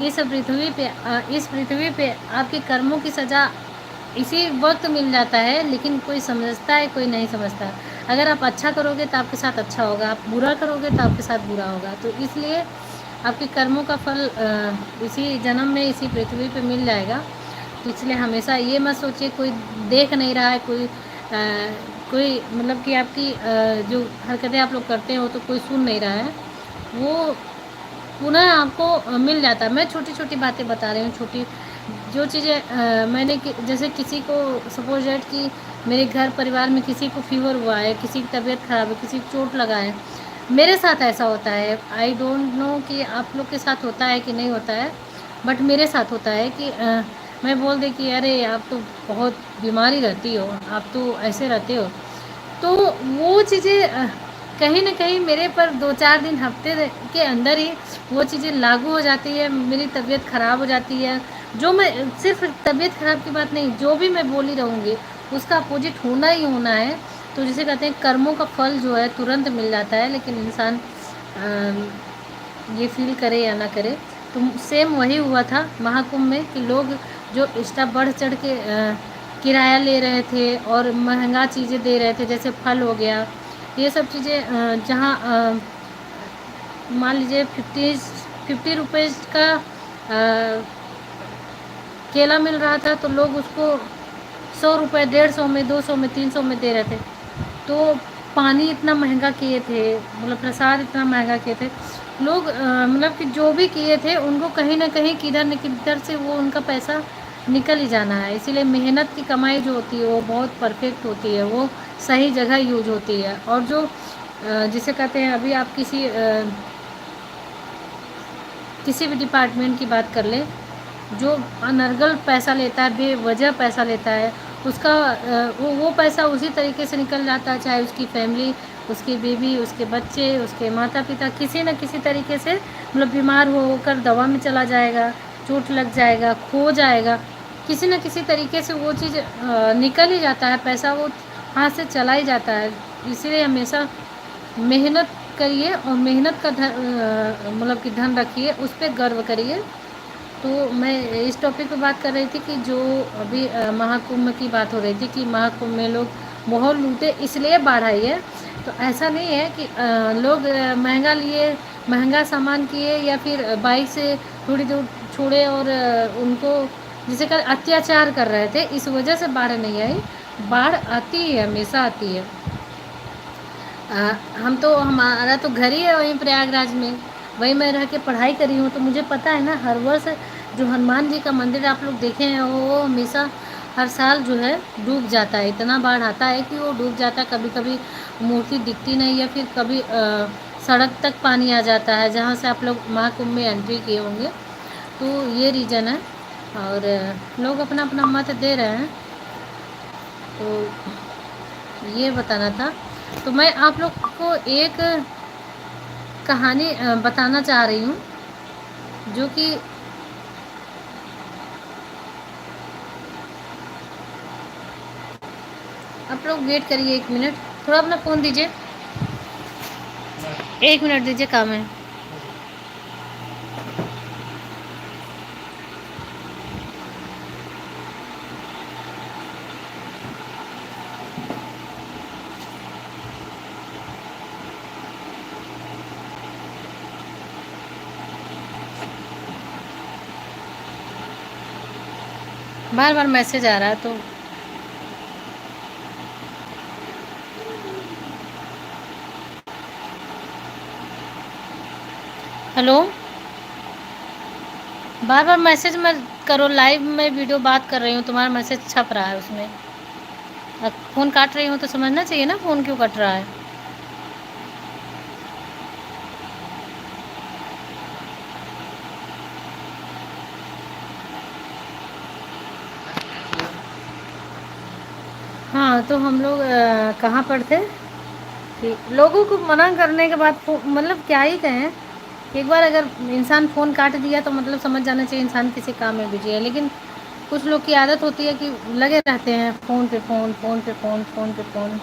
इस पृथ्वी पे आपके कर्मों की सज़ा इसी वक्त मिल जाता है, लेकिन कोई समझता है, कोई नहीं समझता। अगर आप अच्छा करोगे तो आपके साथ अच्छा होगा, आप बुरा करोगे तो आपके साथ बुरा होगा। तो इसलिए आपके कर्मों का फल इसी जन्म में इसी पृथ्वी पे मिल जाएगा। तो इसलिए हमेशा ये मत सोचिए कोई देख नहीं रहा है, कोई मतलब कि आपकी जो हरकतें आप लोग करते हो तो कोई सुन नहीं रहा है, वो पुनः आपको मिल जाता है। मैं छोटी-छोटी बातें बता रही हूँ, छोटी जो चीज़ें मैंने जैसे किसी को सपोज़ दैट कि मेरे घर परिवार में किसी को फ़ीवर हुआ है, किसी की तबीयत ख़राब है, किसी को चोट लगा है, मेरे साथ ऐसा होता है। आई डोंट नो कि आप लोग के साथ होता है कि नहीं होता है, बट मेरे साथ होता है कि मैं बोल दी कि अरे आप तो बहुत बीमारी रहती हो, आप तो ऐसे रहते हो। तो वो चीज़ें कहीं न कहीं मेरे पर 2-4 दिन हफ़्ते के अंदर ही वो चीज़ें लागू हो जाती है, मेरी तबीयत ख़राब हो जाती है। जो मैं सिर्फ़ तबीयत ख़राब की बात नहीं, जो भी मैं बोली रहूँगी, उसका अपोज़िट होना ही होना है। तो जिसे कहते हैं कर्मों का फल जो है तुरंत मिल जाता है, लेकिन इंसान ये फ़ील करे या ना करे। तो सेम वही हुआ था महाकुंभ में कि लोग जो एक्स्ट्रा बढ़-चढ़ के किराया ले रहे थे और महँगा चीज़ें दे रहे थे, जैसे फल हो गया, ये सब चीज़ें जहाँ मान लीजिए 50 रुपीज़ का केला मिल रहा था, तो लोग उसको 100 रुपए, 150 में, 200 में, 300 में दे रहे थे। तो पानी इतना महँगा किए थे, मतलब प्रसाद इतना महँगा किए थे। लोग मतलब कि जो भी किए थे, उनको कहीं न कहीं किधर न किधर से वो उनका पैसा निकल ही जाना है। इसीलिए मेहनत की कमाई जो होती है, वो बहुत परफ़ेक्ट होती है, वो सही जगह यूज़ होती है। और जो जिसे कहते हैं अभी आप किसी भी डिपार्टमेंट की बात कर लें, जो अनर्गल पैसा लेता है, बेवजह पैसा लेता है, उसका वो पैसा उसी तरीके से निकल जाता है, चाहे उसकी फैमिली, उसकी बीवी, उसके बच्चे, उसके माता-पिता किसी न किसी तरीके से मतलब बीमार होकर दवा में चला जाएगा, चोट लग जाएगा, खो जाएगा, किसी न किसी तरीके से वो चीज़ निकल ही जाता है, पैसा वो हाथ से चला ही जाता है। इसीलिए हमेशा मेहनत करिए और मेहनत का मतलब कि धन रखिए, उस पे गर्व करिए। तो मैं इस टॉपिक पे बात कर रही थी कि जो अभी महाकुंभ की बात हो रही थी कि महाकुंभ में लोग बहुत लूटे इसलिए बाढ़ आई है। तो ऐसा नहीं है कि लोग महंगा लिए, महंगा सामान किए या फिर बाइक से थोड़ी दूर छोड़े और उनको जिसे कर अत्याचार कर रहे थे, इस वजह से बाढ़ नहीं आई। बाढ़ आती है, हमेशा आती है। हम तो हमारा तो घर ही है वहीं प्रयागराज में, वहीं मैं रह के पढ़ाई करी हूँ, तो मुझे पता है ना हर वर्ष जो हनुमान जी का मंदिर आप लोग देखे हैं वो हमेशा हर साल जो है डूब जाता है। इतना बाढ़ आता है कि वो डूब जाता है, कभी कभी मूर्ति दिखती नहीं है, फिर कभी सड़क तक पानी आ जाता है जहाँ से आप लोग महाकुंभ में एंट्री किए होंगे। तो ये रीज़न है और लोग अपना अपना मत दे रहे हैं। तो ये बताना था। तो मैं आप लोग को एक कहानी बताना चाह रही हूँ जो कि आप लोग वेट करिए 1 मिनट, थोड़ा अपना फ़ोन दीजिए, 1 मिनट दीजिए, काम है। बार बार मैसेज आ रहा है तो हेलो, बार बार मैसेज मत करो, लाइव में वीडियो बात कर रही हूँ, तुम्हारा मैसेज छप रहा है उसमें। अब फ़ोन काट रही हूँ तो समझना चाहिए ना फ़ोन क्यों कट रहा है। हाँ, तो हम लोग कहाँ पर थे कि लोगों को मना करने के बाद मतलब क्या ही कहें, एक बार अगर इंसान फ़ोन काट दिया तो मतलब समझ जाना चाहिए इंसान किसी काम में बिजी है। लेकिन कुछ लोग की आदत होती है कि लगे रहते हैं फ़ोन पे फ़ोन, फ़ोन पे फ़ोन, फ़ोन पे फ़ोन।